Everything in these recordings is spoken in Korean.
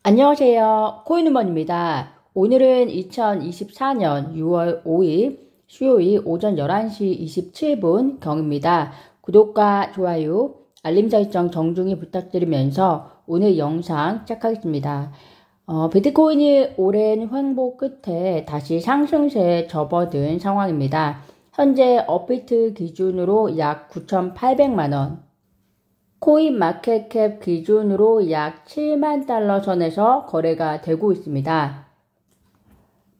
안녕하세요. 코인우먼입니다. 오늘은 2024년 6월 5일 수요일 오전 11시 27분 경입니다. 구독과 좋아요, 알림 설정 정중히 부탁드리면서 오늘 영상 시작하겠습니다. 비트코인이 오랜 횡보 끝에 다시 상승세에 접어든 상황입니다. 현재 업비트 기준으로 약 9,800만원, 코인마켓캡 기준으로 약 7만 달러 선에서 거래가 되고 있습니다.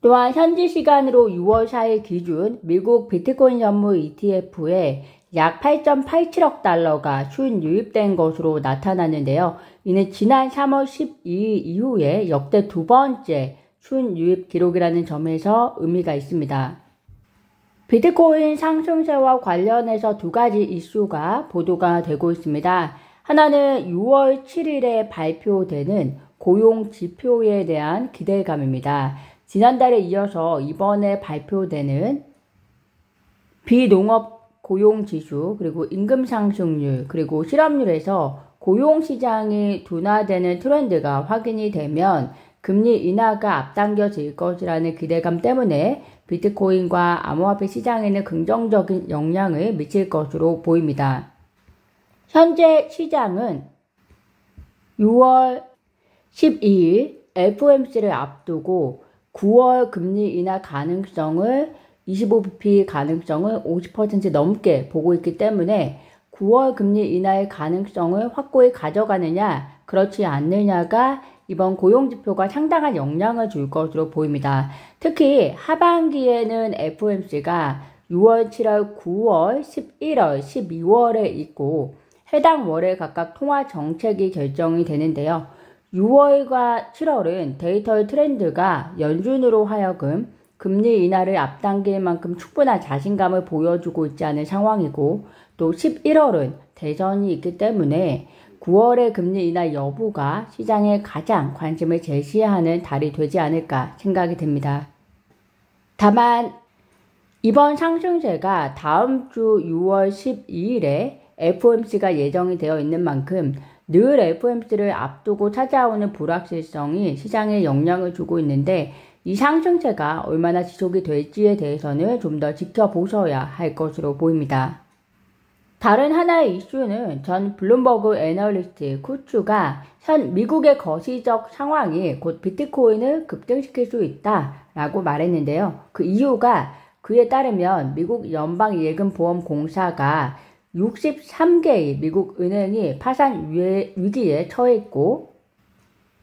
또한 현지 시간으로 6월 4일 기준 미국 비트코인 전문 ETF에 약 8.87억 달러가 순유입된 것으로 나타났는데요. 이는 지난 3월 12일 이후에 역대 두 번째 순유입 기록이라는 점에서 의미가 있습니다. 비트코인 상승세와 관련해서 두 가지 이슈가 보도가 되고 있습니다. 하나는 6월 7일에 발표되는 고용 지표에 대한 기대감입니다. 지난달에 이어서 이번에 발표되는 비농업 고용 지수, 그리고 임금 상승률, 그리고 실업률에서 고용 시장이 둔화되는 트렌드가 확인이 되면 금리 인하가 앞당겨질 것이라는 기대감 때문에 비트코인과 암호화폐 시장에는 긍정적인 영향을 미칠 것으로 보입니다. 현재 시장은 6월 12일 FOMC를 앞두고 9월 금리 인하 가능성을 25bp 가능성을 50% 넘게 보고 있기 때문에 9월 금리 인하의 가능성을 확고히 가져가느냐 그렇지 않느냐가 이번 고용지표가 상당한 영향을 줄 것으로 보입니다. 특히 하반기에는 FOMC가 6월, 7월, 9월, 11월, 12월에 있고 해당 월에 각각 통화 정책이 결정이 되는데요. 6월과 7월은 데이터의 트렌드가 연준으로 하여금 금리 인하를 앞당길 만큼 충분한 자신감을 보여주고 있지 않은 상황이고, 또 11월은 대선이 있기 때문에 9월의 금리 인하 여부가 시장에 가장 관심을 제시하는 달이 되지 않을까 생각이 됩니다. 다만 이번 상승세가 다음 주 6월 12일에 FOMC가 예정이 되어 있는 만큼 늘 FOMC를 앞두고 찾아오는 불확실성이 시장에 영향을 주고 있는데, 이 상승세가 얼마나 지속이 될지에 대해서는 좀 더 지켜보셔야 할 것으로 보입니다. 다른 하나의 이슈는 전 블룸버그 애널리스트 쿠츠가 현 미국의 거시적 상황이 곧 비트코인을 급등시킬 수 있다라고 말했는데요. 그 이유가 그에 따르면 미국 연방예금보험공사가 63개의 미국 은행이 파산 위기에 처해 있고,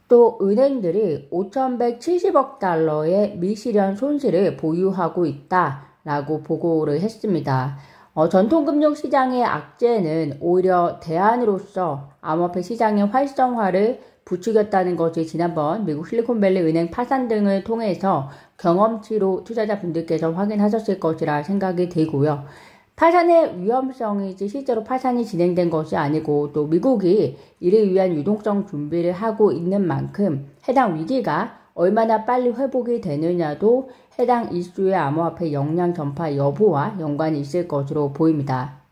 또 은행들이 5,170억 달러의 미실현 손실을 보유하고 있다라고 보고를 했습니다. 전통금융시장의 악재는 오히려 대안으로서 암호화폐 시장의 활성화를 부추겼다는 것이 지난번 미국 실리콘밸리 은행 파산 등을 통해서 경험치로 투자자분들께서 확인하셨을 것이라 생각이 되고요. 파산의 위험성이지 실제로 파산이 진행된 것이 아니고, 또 미국이 이를 위한 유동성 준비를 하고 있는 만큼 해당 위기가 얼마나 빨리 회복이 되느냐도 해당 이슈의 암호화폐 역량 전파 여부와 연관이 있을 것으로 보입니다.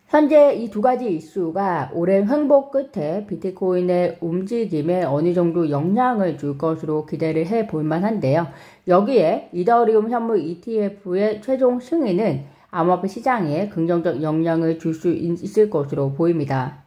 현재 이 두 가지 이슈가 오랜 횡보 끝에 비트코인의 움직임에 어느 정도 영향을 줄 것으로 기대를 해볼 만한데요. 여기에 이더리움 현물 ETF의 최종 승인은 암호화폐 시장에 긍정적 영향을 줄 수 있을 것으로 보입니다.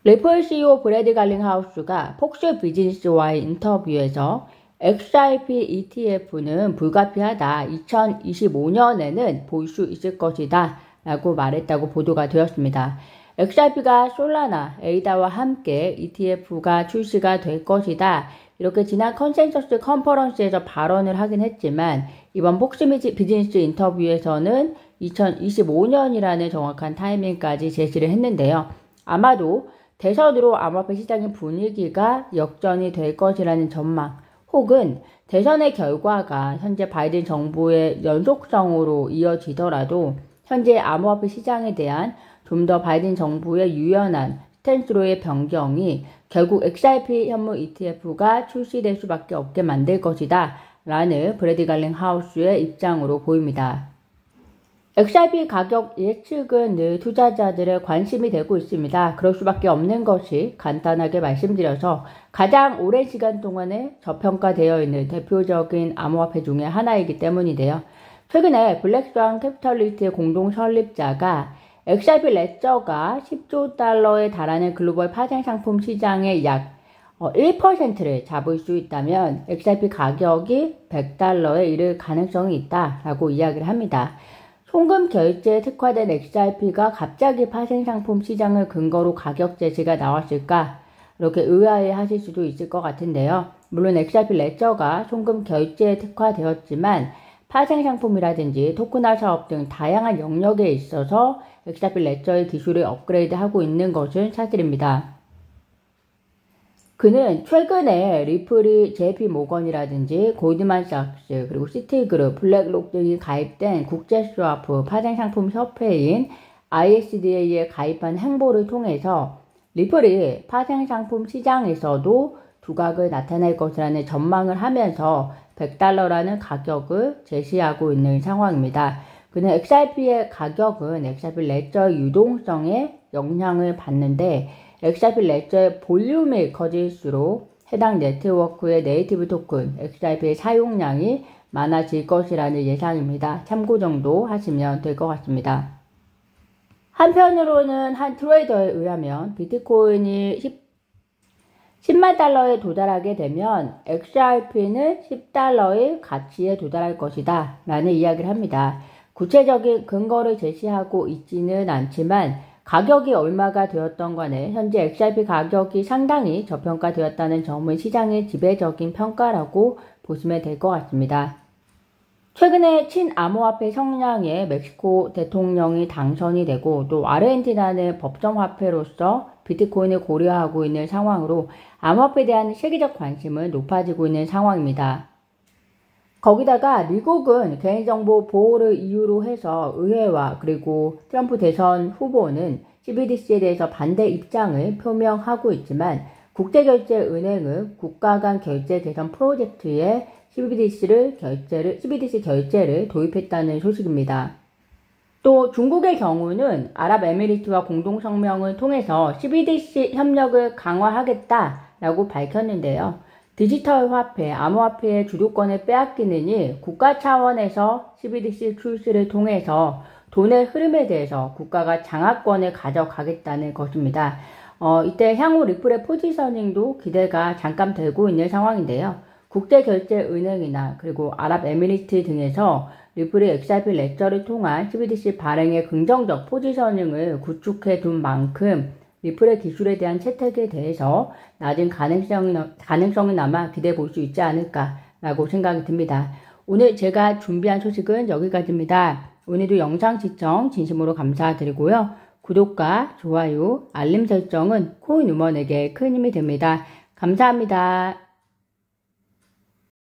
리플 CEO 브래드 갈링하우스가 폭스 비즈니스와의 인터뷰에서 XRP ETF는 불가피하다, 2025년에는 볼 수 있을 것이다 라고 말했다고 보도가 되었습니다. XRP가 솔라나, 에이다와 함께 ETF가 출시가 될 것이다, 이렇게 지난 컨센서스 컨퍼런스에서 발언을 하긴 했지만 이번 폭스 비즈니스 인터뷰에서는 2025년이라는 정확한 타이밍까지 제시를 했는데요. 아마도 대선으로 암호화폐 시장의 분위기가 역전이 될 것이라는 전망, 혹은 대선의 결과가 현재 바이든 정부의 연속성으로 이어지더라도 현재 암호화폐 시장에 대한 좀 더 바이든 정부의 유연한 스탠스로의 변경이 결국 XRP 현물 ETF가 출시될 수밖에 없게 만들 것이다 라는 브래드 갈링하우스의 입장으로 보입니다. XRP 가격 예측은 늘 투자자들의 관심이 되고 있습니다. 그럴 수밖에 없는 것이 간단하게 말씀드려서 가장 오랜 시간 동안에 저평가되어 있는 대표적인 암호화폐 중에 하나이기 때문인데요. 최근에 블랙스완 캐피털리스트의 공동 설립자가 XRP 레저가 10조 달러에 달하는 글로벌 파생 상품 시장의 약 1%를 잡을 수 있다면 XRP 가격이 100달러에 이를 가능성이 있다라고 이야기를 합니다. 송금 결제에 특화된 XRP가 갑자기 파생 상품 시장을 근거로 가격 제시가 나왔을까? 이렇게 의아해 하실 수도 있을 것 같은데요. 물론 XRP 레저가 송금 결제에 특화되었지만 파생 상품이라든지 토큰화 사업 등 다양한 영역에 있어서 XRP 레저의 기술을 업그레이드하고 있는 것은 사실입니다. 그는 최근에 리플이 JP 모건이라든지 골드만삭스 그리고 시티그룹, 블랙록 등이 가입된 국제스와프 파생상품 협회인 ISDA에 가입한 행보를 통해서 리플이 파생상품 시장에서도 두각을 나타낼 것이라는 전망을 하면서 100달러라는 가격을 제시하고 있는 상황입니다. 그는 XRP의 가격은 XRP 레저 유동성에 영향을 받는데 XRP 레저의 볼륨이 커질수록 해당 네트워크의 네이티브 토큰 XRP의 사용량이 많아질 것이라는 예상입니다. 참고 정도 하시면 될 것 같습니다. 한편으로는 한 트레이더에 의하면 비트코인이 10만 달러에 도달하게 되면 XRP는 10달러의 가치에 도달할 것이다 라는 이야기를 합니다. 구체적인 근거를 제시하고 있지는 않지만 가격이 얼마가 되었던 간에 현재 XRP 가격이 상당히 저평가되었다는 점은 시장의 지배적인 평가라고 보시면 될 것 같습니다. 최근에 친암호화폐 성향의 멕시코 대통령이 당선이 되고 또 아르헨티나는 법정화폐로서 비트코인을 고려하고 있는 상황으로 암호화폐에 대한 세계적 관심은 높아지고 있는 상황입니다. 거기다가 미국은 개인정보 보호를 이유로 해서 의회와 그리고 트럼프 대선 후보는 CBDC에 대해서 반대 입장을 표명하고 있지만 국제결제은행은 국가 간 결제 개선 프로젝트에 CBDC 결제를 도입했다는 소식입니다. 또 중국의 경우는 아랍에미리트와 공동성명을 통해서 CBDC 협력을 강화하겠다라고 밝혔는데요. 디지털 화폐, 암호화폐의 주도권을 빼앗기느니 국가 차원에서 CBDC 출시를 통해서 돈의 흐름에 대해서 국가가 장악권을 가져가겠다는 것입니다. 이때 향후 리플의 포지셔닝도 기대가 잠깐 되고 있는 상황인데요. 국제결제은행이나 그리고 아랍에미리트 등에서 리플이 XRP 레저를 통한 CBDC 발행의 긍정적 포지셔닝을 구축해 둔 만큼 리플의 기술에 대한 채택에 대해서 낮은 가능성은 아마 기대해 볼 수 있지 않을까라고 생각이 듭니다. 오늘 제가 준비한 소식은 여기까지입니다. 오늘도 영상 시청 진심으로 감사드리고요. 구독과 좋아요, 알림 설정은 코인 우먼에게 큰 힘이 됩니다. 감사합니다.